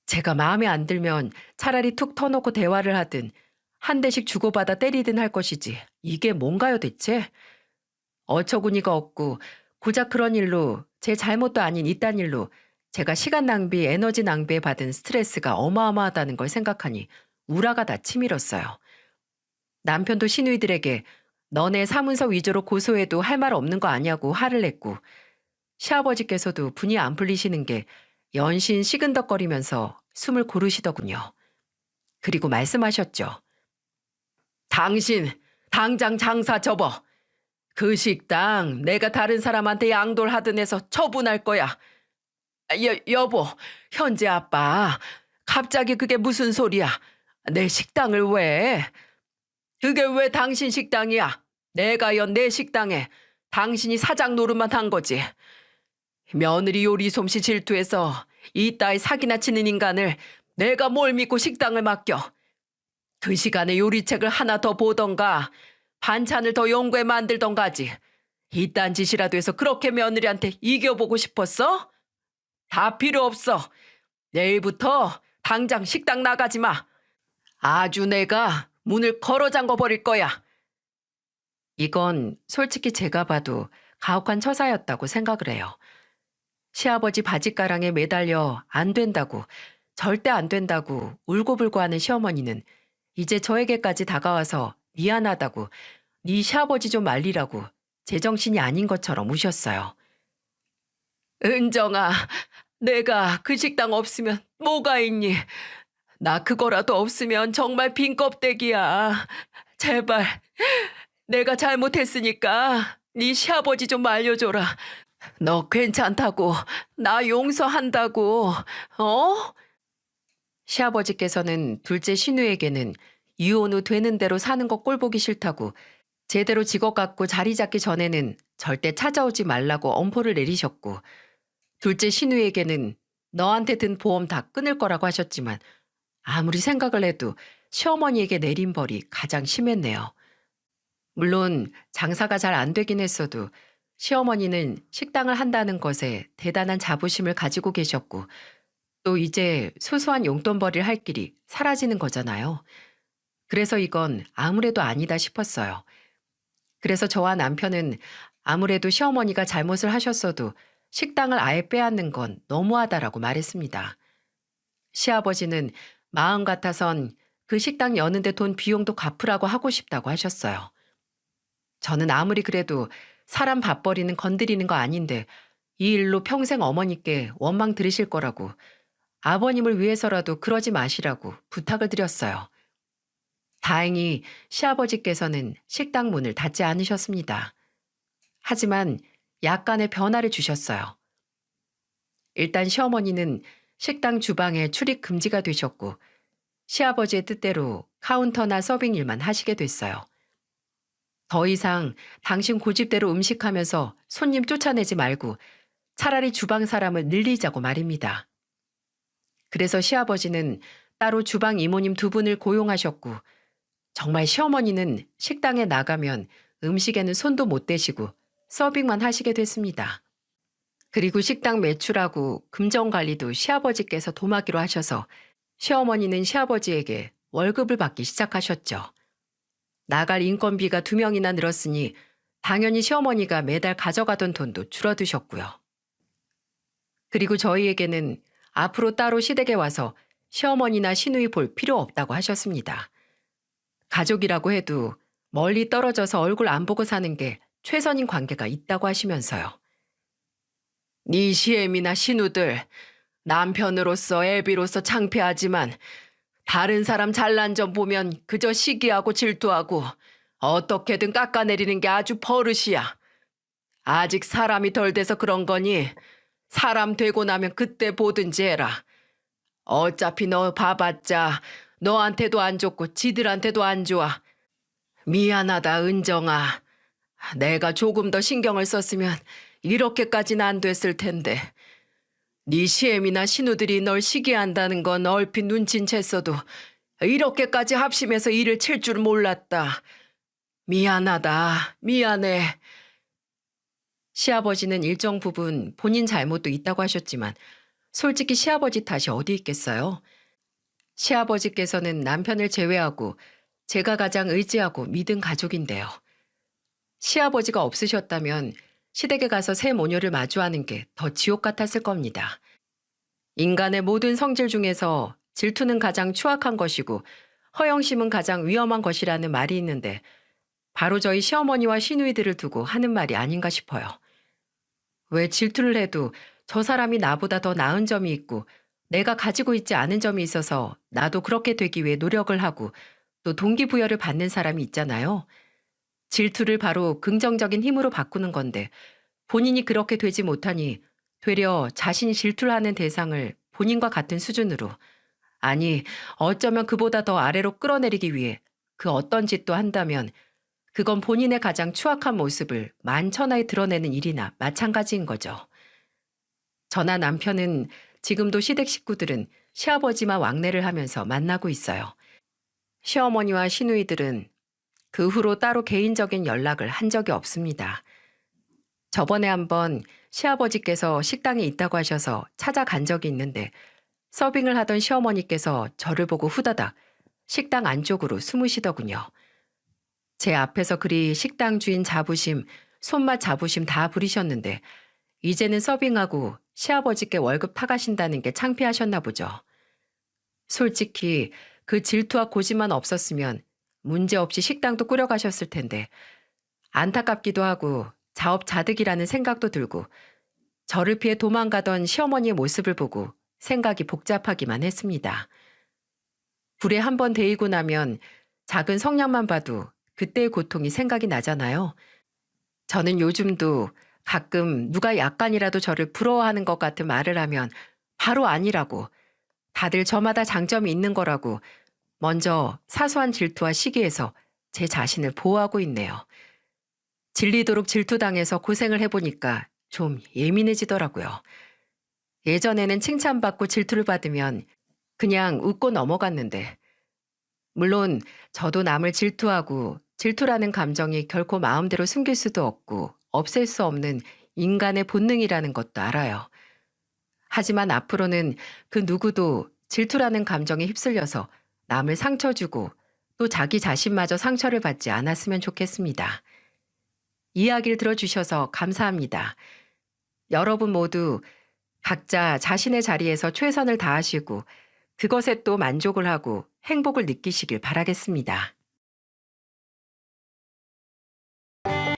제가 마음에 안 들면 차라리 툭 터놓고 대화를 하든 한 대씩 주고받아 때리든 할 것이지 이게 뭔가요 대체? 어처구니가 없고 고작 그런 일로 제 잘못도 아닌 이딴 일로 제가 시간 낭비, 에너지 낭비에 받은 스트레스가 어마어마하다는 걸 생각하니 우라가 다 치밀었어요. 남편도 시누이들에게 너네 사문서 위조로 고소해도 할 말 없는 거 아냐고 화를 냈고 시아버지께서도 분이 안 풀리시는 게 연신 시근덕거리면서 숨을 고르시더군요. 그리고 말씀하셨죠. 당신 당장 장사 접어. 그 식당 내가 다른 사람한테 양도를 하든 해서 처분할 거야. 여보, 현재 아빠 갑자기 그게 무슨 소리야. 내 식당을 왜? 그게 왜 당신 식당이야. 내가 연 내 식당에 당신이 사장 노릇만 한 거지. 며느리 요리 솜씨 질투해서 이따위 사기나 치는 인간을 내가 뭘 믿고 식당을 맡겨. 그 시간에 요리책을 하나 더 보던가 반찬을 더 연구해 만들던가 하지. 이딴 짓이라도 해서 그렇게 며느리한테 이겨보고 싶었어? 다 필요 없어. 내일부터 당장 식당 나가지 마. 아주 내가 문을 걸어 잠궈 버릴 거야. 이건 솔직히 제가 봐도 가혹한 처사였다고 생각을 해요. 시아버지 바짓가랑에 매달려 안 된다고, 절대 안 된다고 울고불고 하는 시어머니는 이제 저에게까지 다가와서 미안하다고, 네 시아버지 좀 말리라고 제정신이 아닌 것처럼 우셨어요. 은정아, 내가 그 식당 없으면 뭐가 있니? 나 그거라도 없으면 정말 빈 껍데기야. 제발, 내가 잘못했으니까 네 시아버지 좀 말려줘라. 너 괜찮다고, 나 용서한다고, 어? 시아버지께서는 둘째 신우에게는 이혼 후 되는 대로 사는 거 꼴보기 싫다고 제대로 직업 갖고 자리 잡기 전에는 절대 찾아오지 말라고 엄포를 내리셨고, 둘째 신우에게는 너한테 든 보험 다 끊을 거라고 하셨지만 아무리 생각을 해도 시어머니에게 내린 벌이 가장 심했네요. 물론 장사가 잘 안 되긴 했어도 시어머니는 식당을 한다는 것에 대단한 자부심을 가지고 계셨고, 또 이제 소소한 용돈벌이를 할 길이 사라지는 거잖아요. 그래서 이건 아무래도 아니다 싶었어요. 그래서 저와 남편은 아무래도 시어머니가 잘못을 하셨어도 식당을 아예 빼앗는 건 너무하다라고 말했습니다. 시아버지는 마음 같아선 그 식당 여는데 돈 비용도 갚으라고 하고 싶다고 하셨어요. 저는 아무리 그래도 사람 밥벌이는 건드리는 거 아닌데 이 일로 평생 어머니께 원망 들으실 거라고, 아버님을 위해서라도 그러지 마시라고 부탁을 드렸어요. 다행히 시아버지께서는 식당 문을 닫지 않으셨습니다. 하지만 약간의 변화를 주셨어요. 일단 시어머니는 식당 주방에 출입 금지가 되셨고, 시아버지의 뜻대로 카운터나 서빙 일만 하시게 됐어요. 더 이상 당신 고집대로 음식하면서 손님 쫓아내지 말고 차라리 주방 사람을 늘리자고 말입니다. 그래서 시아버지는 따로 주방 이모님 2분을 고용하셨고, 정말 시어머니는 식당에 나가면 음식에는 손도 못 대시고 서빙만 하시게 됐습니다. 그리고 식당 매출하고 금전 관리도 시아버지께서 도맡기로 하셔서 시어머니는 시아버지에게 월급을 받기 시작하셨죠. 나갈 인건비가 2명이나 늘었으니 당연히 시어머니가 매달 가져가던 돈도 줄어드셨고요. 그리고 저희에게는 앞으로 따로 시댁에 와서 시어머니나 시누이 볼 필요 없다고 하셨습니다. 가족이라고 해도 멀리 떨어져서 얼굴 안 보고 사는 게 최선인 관계가 있다고 하시면서요. 네 시애미나 신우들, 남편으로서 애비로서 창피하지만 다른 사람 잘난 점 보면 그저 시기하고 질투하고 어떻게든 깎아내리는 게 아주 버릇이야. 아직 사람이 덜 돼서 그런 거니 사람 되고 나면 그때 보든지 해라. 어차피 너 봐봤자 너한테도 안 좋고 지들한테도 안 좋아. 미안하다 은정아. 내가 조금 더 신경을 썼으면 이렇게까지는 안 됐을 텐데. 네 시애미나 신우들이 널 시기한다는 건 얼핏 눈친 챘어도 이렇게까지 합심해서 일을 칠 줄 몰랐다. 미안하다. 미안해. 시아버지는 일정 부분 본인 잘못도 있다고 하셨지만 솔직히 시아버지 탓이 어디 있겠어요? 시아버지께서는 남편을 제외하고 제가 가장 의지하고 믿은 가족인데요. 시아버지가 없으셨다면 시댁에 가서 새 모녀를 마주하는 게 더 지옥 같았을 겁니다. 인간의 모든 성질 중에서 질투는 가장 추악한 것이고 허영심은 가장 위험한 것이라는 말이 있는데 바로 저희 시어머니와 시누이들을 두고 하는 말이 아닌가 싶어요. 왜 질투를 해도 저 사람이 나보다 더 나은 점이 있고 내가 가지고 있지 않은 점이 있어서 나도 그렇게 되기 위해 노력을 하고 또 동기부여를 받는 사람이 있잖아요. 질투를 바로 긍정적인 힘으로 바꾸는 건데 본인이 그렇게 되지 못하니 되려 자신이 질투를 하는 대상을 본인과 같은 수준으로, 아니 어쩌면 그보다 더 아래로 끌어내리기 위해 그 어떤 짓도 한다면 그건 본인의 가장 추악한 모습을 만천하에 드러내는 일이나 마찬가지인 거죠. 저나 남편은 지금도 시댁 식구들은 시아버지만 왕래를 하면서 만나고 있어요. 시어머니와 시누이들은 그 후로 따로 개인적인 연락을 한 적이 없습니다. 저번에 한번 시아버지께서 식당에 있다고 하셔서 찾아간 적이 있는데 서빙을 하던 시어머니께서 저를 보고 후다닥 식당 안쪽으로 숨으시더군요. 제 앞에서 그리 식당 주인 자부심, 손맛 자부심 다 부리셨는데 이제는 서빙하고 시아버지께 월급 타가신다는 게 창피하셨나 보죠. 솔직히 그 질투와 고집만 없었으면 문제없이 식당도 꾸려가셨을 텐데 안타깝기도 하고 자업자득이라는 생각도 들고 저를 피해 도망가던 시어머니의 모습을 보고 생각이 복잡하기만 했습니다. 불에 한 번 데이고 나면 작은 성냥만 봐도 그때의 고통이 생각이 나잖아요. 저는 요즘도 가끔 누가 약간이라도 저를 부러워하는 것 같은 말을 하면 바로 아니라고, 다들 저마다 장점이 있는 거라고 먼저 사소한 질투와 시기에서 제 자신을 보호하고 있네요. 질리도록 질투당해서 고생을 해보니까 좀 예민해지더라고요. 예전에는 칭찬받고 질투를 받으면 그냥 웃고 넘어갔는데, 물론 저도 남을 질투하고 질투라는 감정이 결코 마음대로 숨길 수도 없고 없앨 수 없는 인간의 본능이라는 것도 알아요. 하지만 앞으로는 그 누구도 질투라는 감정에 휩쓸려서 남을 상처 주고 또 자기 자신마저 상처를 받지 않았으면 좋겠습니다. 이야기를 들어주셔서 감사합니다. 여러분 모두 각자 자신의 자리에서 최선을 다하시고 그것에 또 만족을 하고 행복을 느끼시길 바라겠습니다.